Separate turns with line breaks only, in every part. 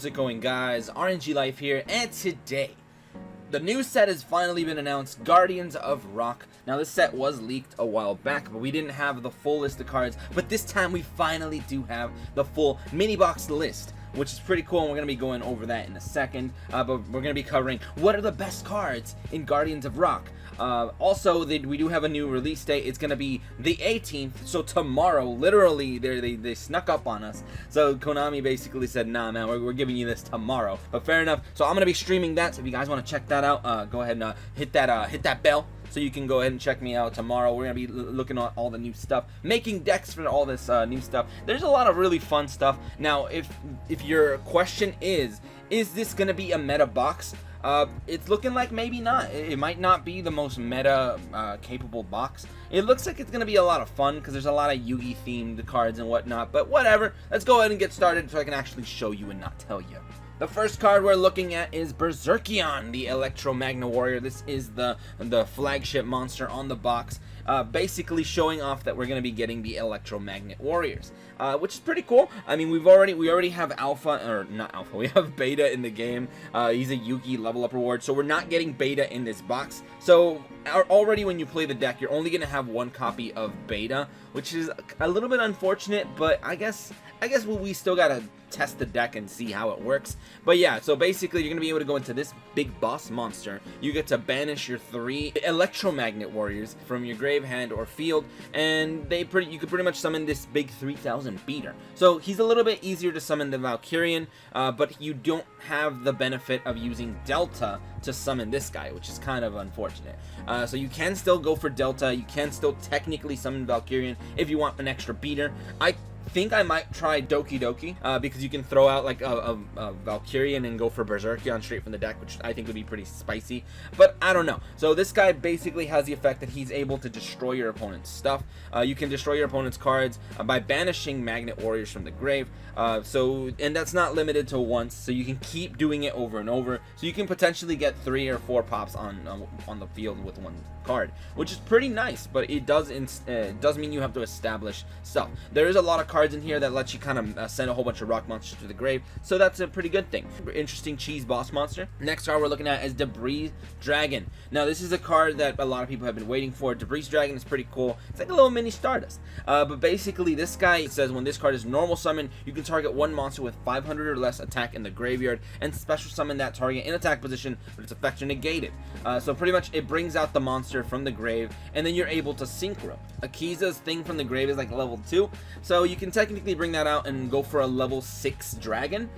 How's it going, guys? aRenG Life here, and today the new set has finally been announced, Guardians of Rock. Now this set was leaked a while back, but we didn't have the full list of cards, but this time we finally do have the full mini box list, which is pretty cool, and we're going to be going over that in a second. But we're going to be covering what are the best cards in Guardians of Rock. Also, we do have a new release date. It's going to be the 18th, so tomorrow. Literally, they snuck up on us. So Konami basically said, nah, man, we're giving you this tomorrow. But fair enough. So I'm going to be streaming that, so if you guys want to check that out, go ahead and hit that bell, so you can go ahead and check me out tomorrow. We're going to be looking at all the new stuff, making decks for all this new stuff. There's a lot of really fun stuff. Now, if your question is this going to be a meta box? It's looking like maybe not. It might not be the most meta capable box. It looks like it's going to be a lot of fun because there's a lot of Yugi themed cards and whatnot, but whatever. Let's go ahead and get started so I can actually show you and not tell you. The first card we're looking at is Berserkion the Electromagna Warrior. This is the flagship monster on the box, basically showing off that we're going to be getting the Electromagnet Warriors, which is pretty cool. I mean, we already have alpha, or not alpha, we have beta in the game. He's a Yugi level up reward, so we're not getting beta in this box. So already when you play the deck, you're only going to have one copy of beta, which is a little bit unfortunate, but I guess we still got to test the deck and see how it works. But yeah, so basically you're going to be able to go into this big boss monster. You get to banish your 3 Electromagnet Warriors from your grave, hand, or field, and you could pretty much summon this big 3000 beater. So he's a little bit easier to summon than Valkyrian, but you don't have the benefit of using Delta to summon this guy, which is kind of unfortunate. So you can still go for Delta, you can still technically summon Valkyrian if you want an extra beater. I think I might try Doki Doki, because you can throw out like a Valkyrian and go for Berserkion straight from the deck, which I think would be pretty spicy, but I don't know. So this guy basically has the effect that he's able to destroy your opponent's stuff. You can destroy your opponent's cards by banishing Magnet Warriors from the grave, and that's not limited to once, so you can keep doing it over and over, so you can potentially get 3 or 4 pops on the field with one card, which is pretty nice. But it does mean you have to establish stuff. There is a lot of cards in here that lets you kind of send a whole bunch of rock monsters to the grave, so that's a pretty good thing. Interesting cheese boss monster. Next card we're looking at is Debris Dragon. Now this is a card that a lot of people have been waiting for. Debris Dragon is pretty cool. It's like a little mini Stardust, but basically this guy says when this card is normal summon, you can target one monster with 500 or less attack in the graveyard and special summon that target in attack position, but its effects are negated. So pretty much it brings out the monster from the grave, and then you're able to synchro. Akiza's thing from the grave is like level 2, so you can technically bring that out and go for a level 6 dragon.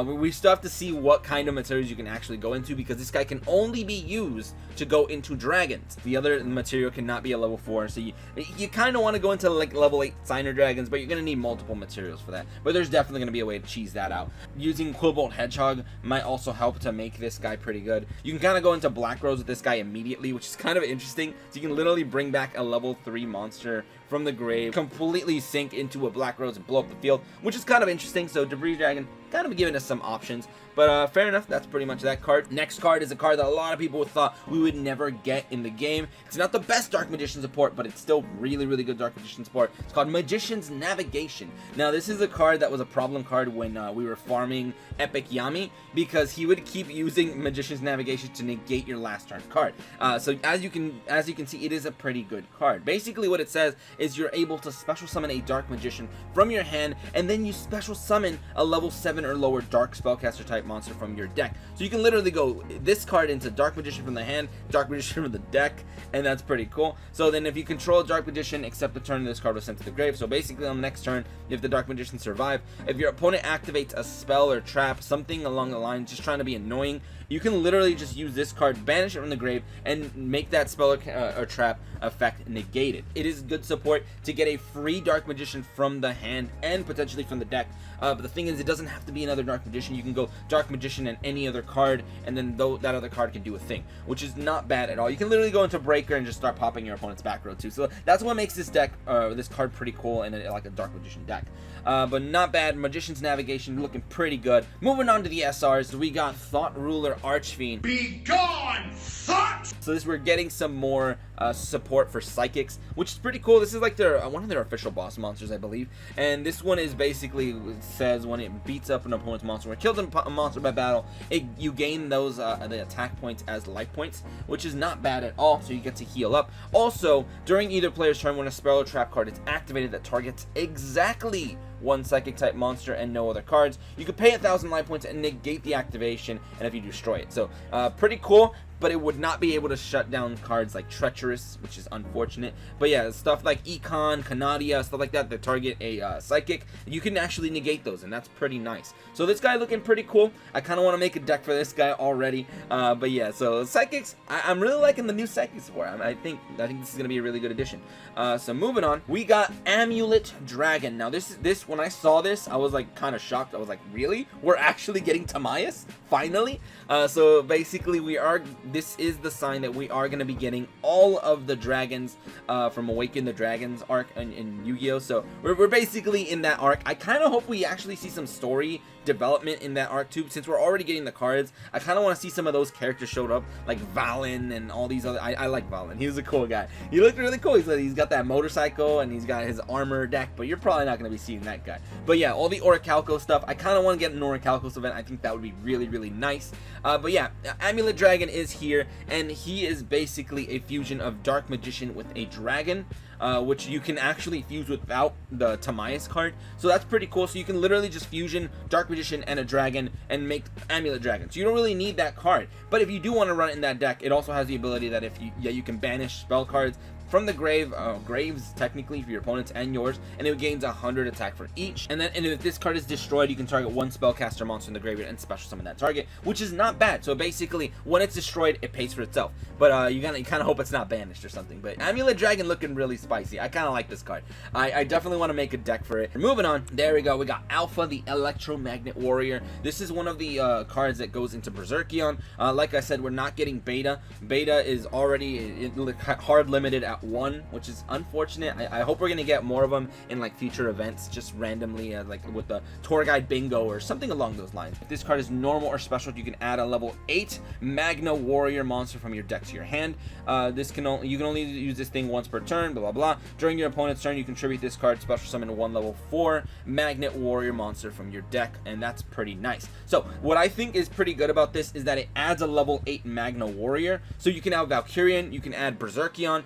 We still have to see what kind of materials you can actually go into, because this guy can only be used to go into dragons. The other material cannot be a level 4, so you kind of want to go into like level 8 signer dragons, but you're going to need multiple materials for that. But there's definitely going to be a way to cheese that out. Using Quillbolt Hedgehog might also help to make this guy pretty good. You can kind of go into Black Rose with this guy immediately, which is kind of interesting. So you can literally bring back a level 3 monster from the grave, completely sink into a Black Rose and blow up the field, which is kind of interesting. So Debris Dragon kind of giving us some options, but fair enough. That's pretty much that card. Next card is a card that a lot of people thought we would never get in the game. It's not the best Dark Magician support, but it's still really, really good Dark Magician support. It's called Magician's Navigation. Now this is a card that was a problem card when we were farming Epic Yami, because he would keep using Magician's Navigation to negate your last turn card. So as you can see, it is a pretty good card. Basically what it says is you're able to special summon a Dark Magician from your hand, and then you special summon a level 7 or lower Dark Spellcaster type monster from your deck. So you can literally go this card into Dark Magician from the hand, Dark Magician from the deck, and that's pretty cool. So then if you control a Dark Magician, except the turn this card was sent to the grave, so basically on the next turn, if the Dark Magician survive, if your opponent activates a spell or trap, something along the line, just trying to be annoying, you can literally just use this card, banish it from the grave, and make that spell or trap effect negated. It is good support to get a free Dark Magician from the hand and potentially from the deck. But the thing is, it doesn't have to be another Dark Magician. You can go Dark Magician and any other card, and then that other card can do a thing, which is not bad at all. You can literally go into Breaker and just start popping your opponent's back row too. So that's what makes this deck, this card, pretty cool and like a Dark Magician deck. But not bad. Magician's Navigation looking pretty good. Moving on to the SRs, we got Thought Ruler Archfiend.
Be gone, Thought!
So we're getting some more support for psychics, which is pretty cool. This is like their one of their official boss monsters, I believe. And this one is basically, it says when it beats up an opponent's monster or kills a monster by battle, you gain those the attack points as life points, which is not bad at all. So you get to heal up. Also, during either player's turn, when a spell or trap card is activated that targets exactly one psychic type monster and no other cards, you could pay 1,000 life points and negate the activation, and if you destroy it. So pretty cool, but it would not be able to shut down cards like Treacherous, which is unfortunate. But yeah, stuff like Econ, Canadia, stuff like that target a psychic, you can actually negate those, and that's pretty nice. So this guy looking pretty cool. I kind of want to make a deck for this guy already. But yeah, so psychics, I'm really liking the new psychics for him. I think this is gonna be a really good addition. So moving on, we got Amulet Dragon. Now this when I saw this, I was like kind of shocked. I was like, really? We're actually getting TIMAEUS finally? So basically this is the sign that we are going to be getting all of the dragons from Awaken the Dragons arc in Yu-Gi-Oh! So we're basically in that arc. I kind of hope we actually see some story development in that arc too, since we're already getting the cards. I kind of want to see some of those characters showed up, like Valen and all these other. I like Valen. He was a cool guy. He looked really cool. He's got that motorcycle and he's got his armor deck, but you're probably not going to be seeing that guy. But yeah, all the Orichalcos stuff, I kind of want to get an Orichalcos event. I think that would be really, really nice. But yeah, Amulet Dragon is here, and he is basically a fusion of Dark Magician with a dragon, which you can actually fuse without the TIMAEUS card. So that's pretty cool. So you can literally just fusion Dark Magician and a dragon and make Amulet Dragon. So you don't really need that card. But if you do want to run it in that deck, it also has the ability that if you can banish spell cards from the graves technically for your opponents and yours, and it gains 100 attack for each. And if this card is destroyed, you can target one spellcaster monster in the graveyard and special summon that target, which is not bad. So basically, when it's destroyed, it pays for itself. But you kind of hope it's not banished or something. But Amulet Dragon looking really spicy. I kind of like this card. I definitely want to make a deck for it. Moving on, there we go. We got Alpha the Electromagnet Warrior. This is one of the cards that goes into Berserkion. Like I said, we're not getting Beta. Beta is already hard limited at 1, which is unfortunate. I hope we're gonna get more of them in like future events, just randomly, like with the tour guide bingo or something along those lines. If this card is normal or special, you can add a level 8 Magna Warrior monster from your deck to your hand. You can only use this thing once per turn, blah blah blah. During your opponent's turn, you contribute this card, special summon one level 4 Magnet Warrior monster from your deck, and that's pretty nice. So what I think is pretty good about this is that it adds a level 8 Magna Warrior, so you can have Valkyrian, you can add Berserkion.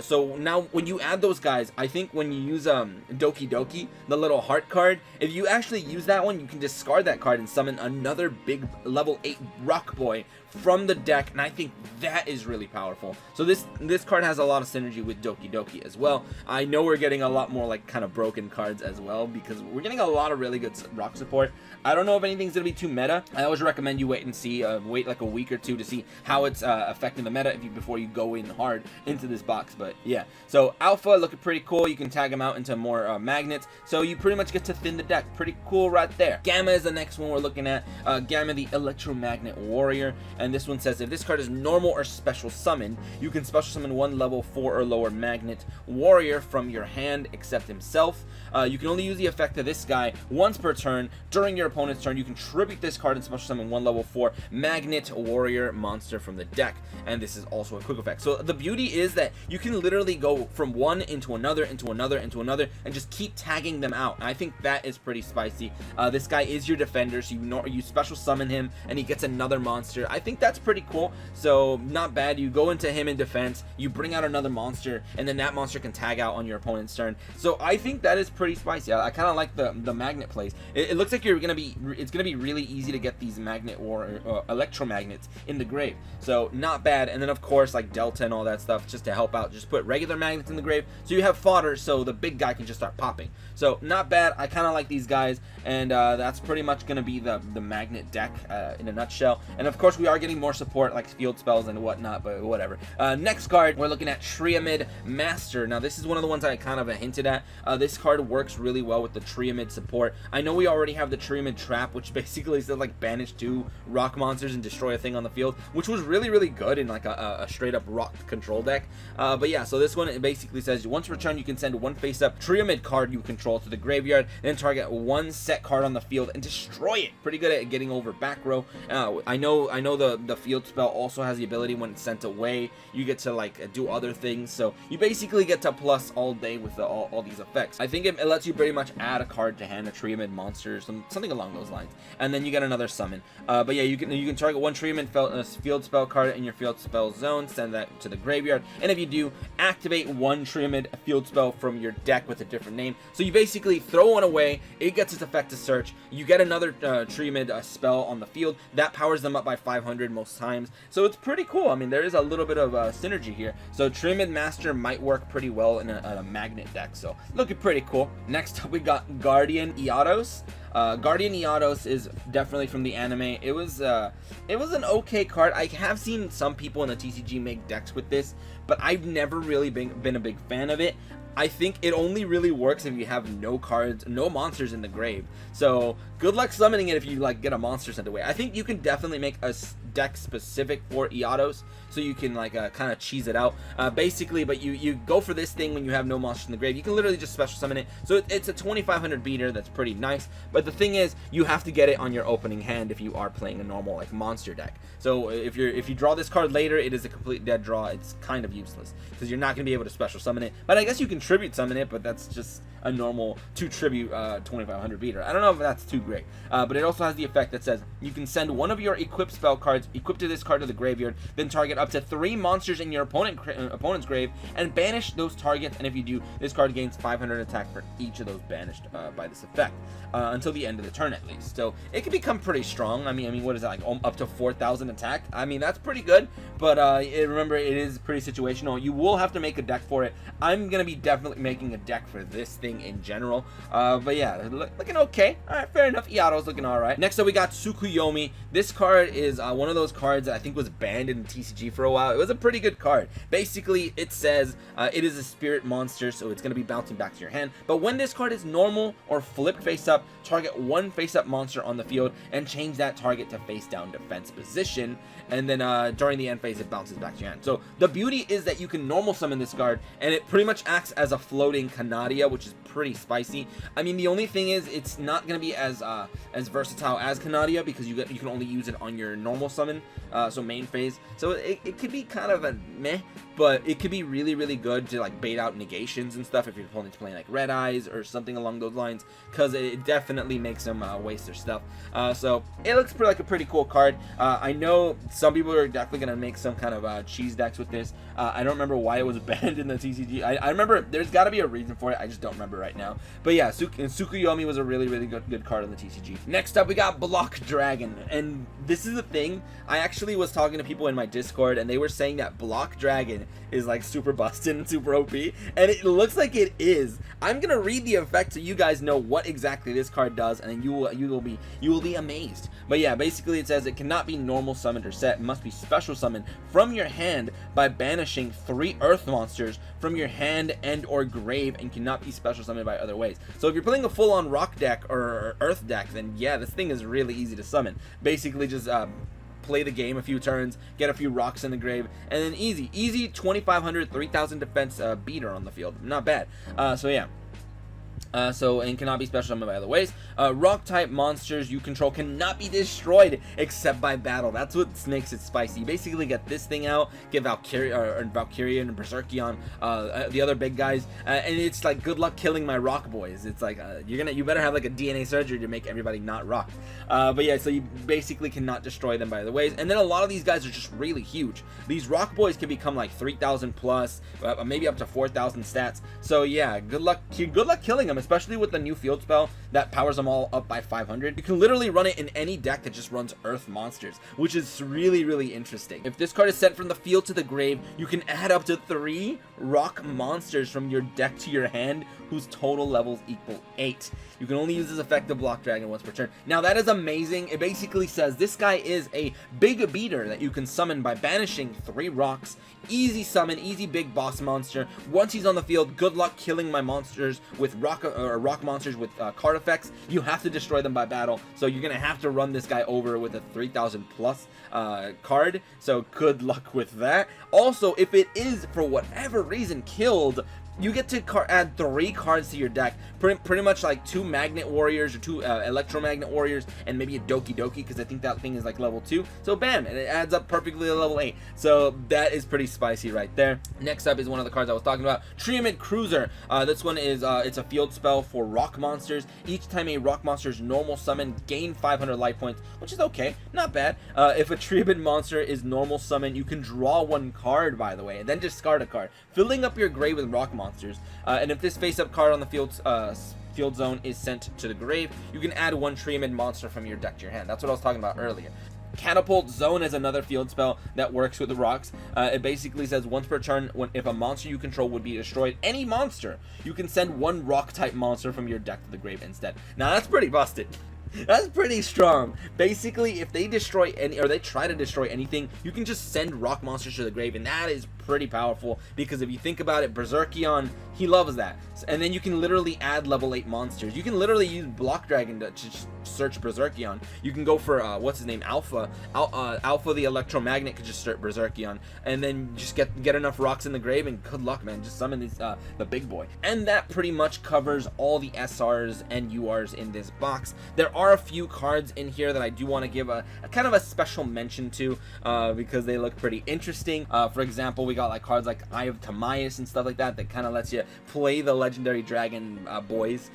So now when you add those guys, I think when you use Doki Doki, the little heart card, if you actually use that one, you can discard that card and summon another big level 8 Rock Boy from the deck, and I think that is really powerful. So this card has a lot of synergy with Doki Doki as well. I know we're getting a lot more like kind of broken cards as well, because we're getting a lot of really good rock support. I don't know if anything's gonna be too meta. I always recommend you wait and see, wait like a week or two to see how it's affecting the meta before you go in hard into this box. But yeah, so Alpha looking pretty cool. You can tag them out into more magnets, so you pretty much get to thin the deck. Pretty cool right there. Gamma is the next one we're looking at. Gamma the Electromagnet Warrior, and this one says if this card is normal or special summoned, you can special summon one level 4 or lower Magnet Warrior from your hand except himself. You can only use the effect of this guy once per turn. During your opponent's turn, you contribute this card and special summon one level 4 Magnet Warrior monster from the deck, and this is also a quick effect. So the beauty is that you can literally go from one into another, into another, into another, and just keep tagging them out. I think that is pretty spicy. This guy is your defender, so you special summon him, and he gets another monster. I think that's pretty cool. So not bad. You go into him in defense, you bring out another monster, and then that monster can tag out on your opponent's turn. So I think that is pretty spicy. I kind of like the magnet plays. It looks like it's gonna be really easy to get these magnet or electromagnets in the grave. So not bad. And then of course like Delta and all that stuff just to help out. Just put regular magnets in the grave, so you have fodder, so the big guy can just start popping. So not bad. I kind of like these guys, and that's pretty much gonna be the magnet deck in a nutshell. And of course we are getting more support like field spells and whatnot, but whatever. Next card, we're looking at Triamid Master. Now this is one of the ones I kind of hinted at. This card works really well with the Triamid support. I know we already have the Triamid Trap, which basically says like banish 2 rock monsters and destroy a thing on the field, which was really good in like a straight up rock control deck. But yeah, so this one, it basically says once per turn you can send one face-up Triomid card you control to the graveyard, then target one set card on the field and destroy it. Pretty good at getting over back row. I know the field spell also has the ability when it's sent away, you get to like do other things, so you basically get to plus all day with all these effects. I think it lets you pretty much add a card to hand, a Triomid monster, something along those lines, and then you get another summon. But yeah, you can target one Triomid field spell card in your field spell zone, send that to the graveyard, and if you do, activate one Triomid field spell from your deck with a different name. So you basically throw one away, it gets its effect to search, you get another Triomid spell on the field, that powers them up by 500 most times, so it's pretty cool. I mean, there is a little bit of synergy here, so Triomid Master might work pretty well in a magnet deck, so looking pretty cool. Next up we got Guardian EATOS. Guardian EATOS is definitely from the anime. It was an okay card. I have seen some people in the TCG make decks with this, but I've never really been a big fan of it. I think it only really works if you have no cards, no monsters in the grave. So good luck summoning it if you like get a monster sent away. I think you can definitely make a deck specific for EATOS, so you can like kind of cheese it out basically. But you go for this thing when you have no monsters in the grave. You can literally just special summon it. So it's a 2500 beater that's pretty nice. But the thing is, you have to get it on your opening hand if you are playing a normal like monster deck. So if you draw this card later, it is a complete dead draw. It's kind of useless because you're not going to be able to special summon it. But I guess you can tribute summon it, but that's just a normal 2 tribute 2500 beater. I don't know if that's too great, but it also has the effect that says you can send one of your equipped spell cards equipped to this card to the graveyard, then target up to 3 monsters in your opponent's grave and banish those targets, and if you do, this card gains 500 attack for each of those banished by this effect until the end of the turn at least. So it can become pretty strong. I mean what is that, like up to 4000 attack? I mean, that's pretty good, but remember, it is pretty situational. You will have to make a deck for it. I'm gonna be definitely making a deck for this thing in general, but yeah, looking okay. All right, fair enough. EATO's looking all right. Next up we got Tsukuyomi. This card is one of those cards that I think was banned in TCG for a while. It was a pretty good card. Basically, it says it is a spirit monster, so it's going to be bouncing back to your hand, but when this card is normal or flipped face up, target one face up monster on the field and change that target to face down defense position, and then during the end phase it bounces back to your hand. So the beauty is that you can normal summon this card and it pretty much acts as a floating Canadia, which is pretty spicy. I mean, the only thing is it's not going to be as versatile as Canadia because you can only use it on your normal summon, so main phase. So it could be kind of a meh, but it could be really, really good to like bait out negations and stuff if your opponent's playing like Red Eyes or something along those lines, because it definitely makes them waste their stuff. So it looks like a pretty cool card. I know some people are definitely going to make some kind of cheese decks with this. I don't remember why it was banned in the TCG. I remember there's got to be a reason for it. I just don't remember right now. But yeah, Tsukuyomi was a really, really good card on the TCG. Next up, we got Block Dragon. And this is the thing. I actually was talking to people in my Discord, and they were saying that Block Dragon is like super busted and super OP. And it looks like it is. I'm going to read the effect so you guys know what exactly this card does, and then you will be amazed. But yeah, basically it says it cannot be normal summoned or set. It must be special summoned from your hand by banishing 3 earth monsters from your hand and or grave, and cannot be special summoned by other ways. So if you're playing a full-on rock deck or earth deck, then yeah, this thing is really easy to summon. Basically just play the game a few turns, get a few rocks in the grave, and then easy 2500 3000 defense beater on the field. Not bad. So yeah, and cannot be special summoned by other ways. Rock type monsters you control cannot be destroyed except by battle. That's what makes it spicy. You basically get this thing out, get Valkyria and Berserkion, the other big guys, and it's like good luck killing my rock boys. It's like you better have like a DNA surgery to make everybody not rock. But yeah, so you basically cannot destroy them by other ways. And then a lot of these guys are just really huge. These rock boys can become like 3000 plus, maybe up to 4000 stats. So yeah, good luck killing them, especially with the new field spell that powers them all up by 500. You can literally run it in any deck that just runs earth monsters, which is really, really interesting. If this card is sent from the field to the grave, you can add up to 3 rock monsters from your deck to your hand whose total levels equal 8. You can only use this effect to block dragon once per turn. Now that is amazing. It basically says this guy is a big beater that you can summon by banishing 3 rocks. Easy summon, easy big boss monster. Once he's on the field, good luck killing my monsters with rock rock monsters with card effects, you have to destroy them by battle. So you're gonna have to run this guy over with a 3,000 plus card. So good luck with that. Also, if it is for whatever reason killed, you get to add 3 cards to your deck, pretty much like 2 Magnet Warriors or 2 Electromagnet Warriors, and maybe a Doki Doki, because I think that thing is like level 2. So bam, and it adds up perfectly to level 8. So that is pretty spicy right there. Next up is one of the cards I was talking about, Triumphant Cruiser. This one is it's a field spell for rock monsters. Each time a rock monster is normal summon, gain 500 life points, which is okay, not bad. If a Triumphant monster is normal summon, you can draw 1 card, by the way, and then discard a card, filling up your grave with rock monsters. And if this face-up card on the field zone is sent to the grave, you can add 1 Triumphant monster from your deck to your hand. That's what I was talking about earlier. Catapult Zone is another field spell that works with the rocks. It basically says once per turn, if a monster you control would be destroyed, any monster, you can send 1 rock type monster from your deck to the grave instead. Now that's pretty busted. That's pretty strong. Basically, if they destroy any, or they try to destroy anything, you can just send rock monsters to the grave, and that is pretty powerful, because if you think about it, Berserkion, he loves that. And then you can literally add level 8 monsters. You can literally use Block Dragon to search Berserkion. You can go for what's his name, Alpha the Electromagnet could just search Berserkion, and then just get enough rocks in the grave, and good luck, man, just summon these the big boy. And that pretty much covers all the SRs and URs in this box. There are a few cards in here that I do want to give a kind of a special mention to, because they look pretty interesting. For example, we got like cards like Eye of TIMAEUS and stuff like that kind of lets you play the legendary dragon boys.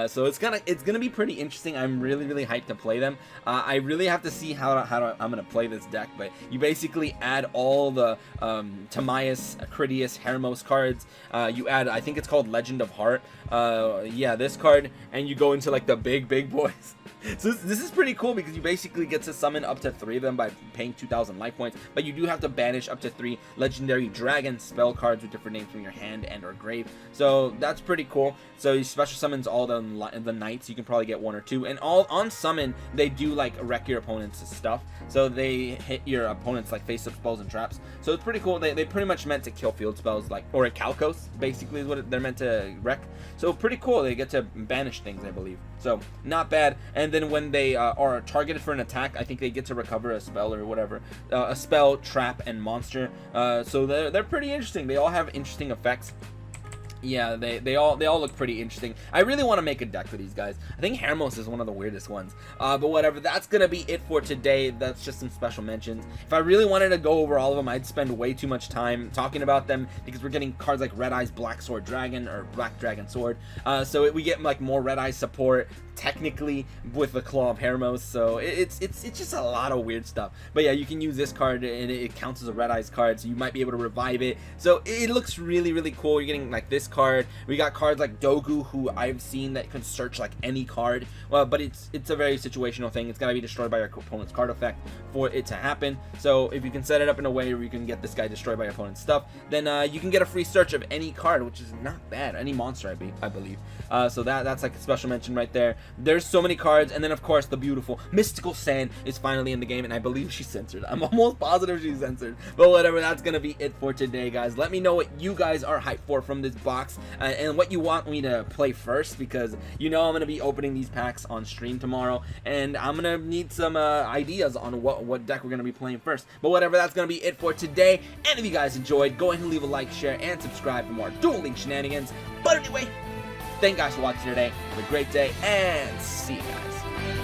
So it's gonna be pretty interesting. I'm really hyped to play them. I really have to see how I'm gonna play this deck, but you basically add all the TIMAEUS, Critias, Hermos cards. You add, I think it's called Legend of Heart. Yeah, this card, and you go into like the big boys. So this is pretty cool, because you basically get to summon up to 3 of them by paying 2,000 life points, but you do have to banish up to 3 legendary dragon spell cards with different names from your hand and or grave. So that's pretty cool. So he special summons all the knights. You can probably get 1 or 2, and all on summon they do like wreck your opponent's stuff. So they hit your opponent's like face-up spells and traps. So it's pretty cool. They pretty much meant to kill field spells, like Orichalcos basically is what they're meant to wreck. So pretty cool. They get to banish things, I believe. So not bad. And then when they are targeted for an attack, I think they get to recover a spell or whatever, a spell, trap, and monster. So they're pretty interesting. They all have interesting effects. Yeah, they all look pretty interesting. I really want to make a deck for these guys. I think Hermos is one of the weirdest ones. But whatever, that's gonna be it for today. That's just some special mentions. If I really wanted to go over all of them, I'd spend way too much time talking about them, because we're getting cards like Red Eye's Black Sword Dragon or Black Dragon Sword. So we get like more Red Eye support technically with the Claw of Hermos. So it's just a lot of weird stuff. But yeah, you can use this card and it counts as a Red Eye's card, so you might be able to revive it. So it looks really cool. You're getting like this card. We got cards like Dogu, who I've seen that can search like any card. Well, but it's a very situational thing. It's got to be destroyed by your opponent's card effect for it to happen. So if you can set it up in a way where you can get this guy destroyed by your opponent's stuff, then you can get a free search of any card, which is not bad. Any monster, I believe. So that's like a special mention right there. There's so many cards, and then of course the beautiful Mystical Sand is finally in the game, and I believe she's censored. I'm almost positive she's censored, but whatever, that's gonna be it for today, guys. Let me know what you guys are hyped for from this box, and what you want me to play first, because you know I'm gonna be opening these packs on stream tomorrow, and I'm gonna need some ideas on what deck we're gonna be playing first. But whatever, that's gonna be it for today. And if you guys enjoyed, go ahead and leave a like, share, and subscribe for more Duel Link shenanigans. But anyway, thank you guys for watching today. Have a great day, and see you guys.